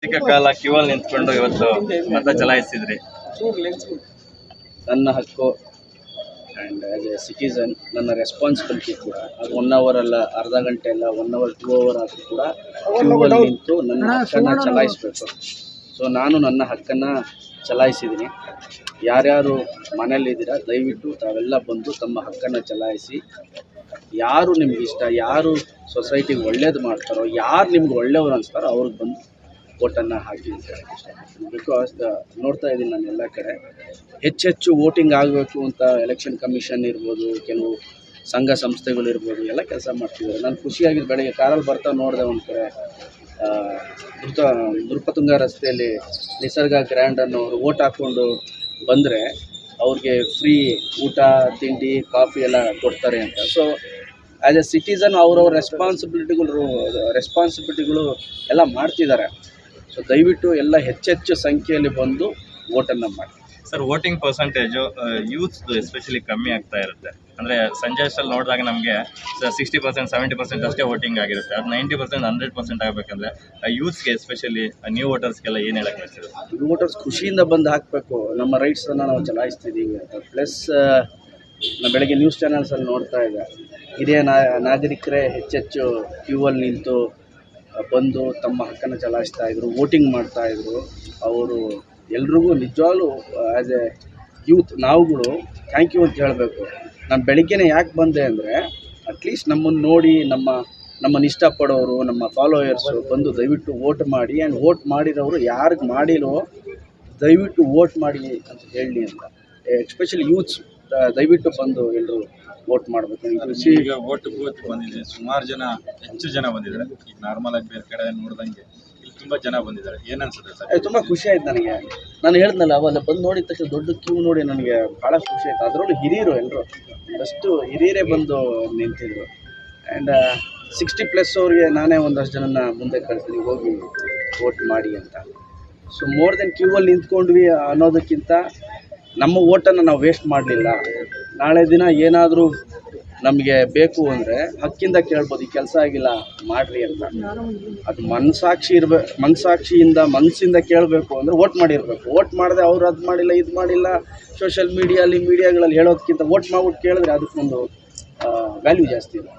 ಕಾಲ ಕ್ಯೂ ಅಲ್ಲಿ ನಿಂತ್ಕೊಂಡು ಇವತ್ತು ಮತ ಚಲಾಯಿಸಿದ್ರಿ. ನನ್ನ ಹಕ್ಕು ಆ್ಯಂಡ್ ಆ್ಯಸ್ ಎ ಸಿಟಿಸನ್ ನನ್ನ ರೆಸ್ಪಾನ್ಸಿಬಿಲಿಟಿ ಕೂಡ. ಅದು 1 ಅವರ್ ಅಲ್ಲ, ಅರ್ಧ ಗಂಟೆ ಅಲ್ಲ, 1 ಅವರ್ 2 ಅವರ್ ಆದರೂ ಕೂಡ ಕ್ಯೂ ಅಲ್ಲಿ ನಿಂತು ನನ್ನ ಹಕ್ಕನ್ನು ಚಲಾಯಿಸಬೇಕು. ಸೊ ನಾನು ನನ್ನ ಹಕ್ಕನ್ನು ಚಲಾಯಿಸಿದ್ದೀನಿ. ಯಾರ್ಯಾರು ಮನೇಲಿದ್ದೀರಾ ದಯವಿಟ್ಟು ತಾವೆಲ್ಲ ಬಂದು ತಮ್ಮ ಹಕ್ಕನ್ನು ಚಲಾಯಿಸಿ. ಯಾರು ನಿಮ್ಗೆ ಇಷ್ಟ, ಯಾರು ಸೊಸೈಟಿಗೆ ಒಳ್ಳೇದು ಮಾಡ್ತಾರೋ, ಯಾರು ನಿಮ್ಗೆ ಒಳ್ಳೆಯವರು ಅನಿಸ್ತಾರೋ ಅವ್ರಿಗೆ ಬಂದು ವೋಟನ್ನು ಹಾಕಿ ಅಂತ ಹೇಳಕ್ಕೆ ಇಷ್ಟಪಡ್ತೀನಿ. ಬಿಕಾಸ್ ನೋಡ್ತಾ ಇದ್ದೀನಿ ನಾನು ಎಲ್ಲ ಕಡೆ ಹೆಚ್ಚೆಚ್ಚು ವೋಟಿಂಗ್ ಆಗಬೇಕು ಅಂತ ಎಲೆಕ್ಷನ್ ಕಮಿಷನ್ ಇರ್ಬೋದು, ಕೆಲವು ಸಂಘ ಸಂಸ್ಥೆಗಳಿರ್ಬೋದು ಎಲ್ಲ ಕೆಲಸ ಮಾಡ್ತಿದ್ದಾರೆ. ನಾನು ಖುಷಿಯಾಗಿದ್ದು ಬೆಳಗ್ಗೆ ಕಾರಲ್ಲಿ ಬರ್ತಾ ನೋಡಿದೆ ಒಂದು ಕಡೆ ನೃಪತುಂಗ ರಸ್ತೆಯಲ್ಲಿ ನಿಸರ್ಗ ಗ್ರ್ಯಾಂಡ್ ಅನ್ನೋರು ವೋಟ್ ಹಾಕ್ಕೊಂಡು ಬಂದರೆ ಅವ್ರಿಗೆ ಫ್ರೀ ಊಟ ತಿಂಡಿ ಕಾಫಿ ಎಲ್ಲ ಕೊಡ್ತಾರೆ ಅಂತ. ಸೊ ಆ್ಯಸ್ ಎ ಸಿಟಿಸನ್ ಅವ್ರವ್ರ ರೆಸ್ಪಾನ್ಸಿಬಿಲಿಟಿಗಳು ಎಲ್ಲ ಮಾಡ್ತಿದ್ದಾರೆ. ಸೊ ದಯವಿಟ್ಟು ಎಲ್ಲ ಹೆಚ್ಚೆಚ್ಚು ಸಂಖ್ಯೆಯಲ್ಲಿ ಬಂದು ವೋಟನ್ನು ಮಾಡಿ. Sir, voting percentage youths especially ಕಮ್ಮಿ ಆಗ್ತಾ ಇರುತ್ತೆ. ಅಂದರೆ ಸಂಜೆ ಅಷ್ಟಲ್ಲಿ ನೋಡಿದಾಗ ನಮಗೆ 60%, 70% ಅಷ್ಟೇ ವೋಟಿಂಗ್ ಆಗಿರುತ್ತೆ. ಅದು 90%, 100% ಆಗಬೇಕಂದ್ರೆ ಯೂತ್ಸ್ಗೆ ಎಸ್ಪೆಷಲಿ ನ್ಯೂ ವೋಟರ್ಸ್ಗೆಲ್ಲ ಏನು ಹೇಳಕ್ಕೆ ಬಯಸ್ತೀವಿ? ನ್ಯೂ ವೋಟರ್ಸ್ ಖುಷಿಯಿಂದ ಬಂದು ಹಾಕಬೇಕು. ನಮ್ಮ ರೈಟ್ಸನ್ನು ನಾವು ಚಲಾಯಿಸ್ತಿದ್ದೀವಿ ಅಂತ. ಪ್ಲಸ್ ನಾನು ಬೆಳಗ್ಗೆ ನ್ಯೂಸ್ ಚಾನಲ್ಸಲ್ಲಿ ನೋಡ್ತಾ ಇದ್ದೆ, ಹಿರಿಯ ನಾಗರಿಕರೇ ಹೆಚ್ಚೆಚ್ಚು ಕ್ಯೂ ಅಲ್ಲಿ ನಿಂತು ಬಂದು ತಮ್ಮ ಹಕ್ಕನ್ನು ಚಲಾಯಿಸ್ತಾಯಿದ್ರು, ವೋಟಿಂಗ್ ಮಾಡ್ತಾಯಿದ್ರು. ಅವರು ಎಲ್ರಿಗೂ ನಿಜವಾಗ್ಲೂ ಆ್ಯಸ್ ಎ ಯೂತ್ ನಾವುಗಳು ಥ್ಯಾಂಕ್ ಯು ಅಂತ ಹೇಳಬೇಕು. ನಾನು ಬೆಳಿಗ್ಗೆನೇ ಯಾಕೆ ಬಂದೆ ಅಂದರೆ ಅಟ್ಲೀಸ್ಟ್ ನಮ್ಮನ್ನು ನೋಡಿ ನಮ್ಮನ್ನು ಇಷ್ಟಪಡೋರು, ನಮ್ಮ ಫಾಲೋಯರ್ಸು ಬಂದು ದಯವಿಟ್ಟು ವೋಟ್ ಮಾಡಿ. ಆ್ಯಂಡ್ ವೋಟ್ ಮಾಡಿರೋರು ಯಾರಿಗೆ ಮಾಡಿಲ್ವೋ ದಯವಿಟ್ಟು ವೋಟ್ ಮಾಡಿ ಅಂತ ಹೇಳಿ ಅಂತ. ಎಸ್ಪೆಷಲಿ ಯೂತ್ಸ್ ದಯವಿಟ್ಟು ಬಂದು ಎಲ್ಲರೂ ವೋಟ್ ಮಾಡಬೇಕು. ಈಗ ವೋಟ್ ಬಂದಿದೆ, ಸುಮಾರು ಜನ, ಹೆಚ್ಚು ಜನ ಬಂದಿದ್ದಾರೆ. ಈಗ ನಾರ್ಮಲ್ ಆಗಿ ಬೇರೆ ಕಡೆ ನೋಡ್ದಂಗೆ ಇಲ್ಲಿ ತುಂಬ ಜನ ಬಂದಿದ್ದಾರೆ. ಏನು ಅನ್ಸುತ್ತೆ ಸರ್? ತುಂಬ ಖುಷಿ ಆಯ್ತು ನನಗೆ. ನಾನು ಹೇಳಿದ್ನಲ್ಲ ಅವೆಲ್ಲ ಬಂದು ನೋಡಿದ ತಕ್ಷಣ ದೊಡ್ಡ ಕ್ಯೂ ನೋಡಿ ನನಗೆ ಭಾಳ ಖುಷಿ ಆಯಿತು. ಅದರಲ್ಲೂ ಹಿರಿಯರು ಎಲ್ಲರೂ ಫಸ್ಟು ಹಿರಿಯರೇ ಬಂದು ನಿಂತಿದ್ರು. ಆ್ಯಂಡ್ 60+ ಅವ್ರಿಗೆ ನಾನೇ ಒಂದಷ್ಟು ಜನನ ಮುಂದೆ ಕಳಿಸ್ತೀನಿ ಹೋಗಿ ವೋಟ್ ಮಾಡಿ ಅಂತ. ಸೊ ಮೋರ್ ದೆನ್ ಕ್ಯೂ ಅಲ್ಲಿ ನಿಂತ್ಕೊಂಡ್ವಿ ಅನ್ನೋದಕ್ಕಿಂತ ನಮ್ಮ ವೋಟನ್ನು ನಾವು ವೇಸ್ಟ್ ಮಾಡಲಿಲ್ಲ. ನಾಳೆ ದಿನ ಏನಾದರೂ ನಮಗೆ ಬೇಕು ಅಂದರೆ ಹಕ್ಕಿಂದ ಕೇಳ್ಬೋದು, ಈ ಕೆಲಸ ಆಗಿಲ್ಲ ಮಾಡಿರಿ ಅಂತ. ಅದು ಮನಸ್ಸಿಂದ ಕೇಳಬೇಕು ಅಂದರೆ ವೋಟ್ ಮಾಡಿರಬೇಕು. ವೋಟ್ ಮಾಡಿದೆ ಅವ್ರು ಅದು ಮಾಡಿಲ್ಲ ಇದು ಮಾಡಿಲ್ಲ ಸೋಷಿಯಲ್ ಮೀಡಿಯಾಗಳಲ್ಲಿ ಹೇಳೋದಕ್ಕಿಂತ ವೋಟ್ ಮಾಡ್ಬಿಟ್ಟು ಕೇಳಿದ್ರೆ ಅದಕ್ಕೊಂದು ವ್ಯಾಲ್ಯೂ ಜಾಸ್ತಿ ಇದೆ.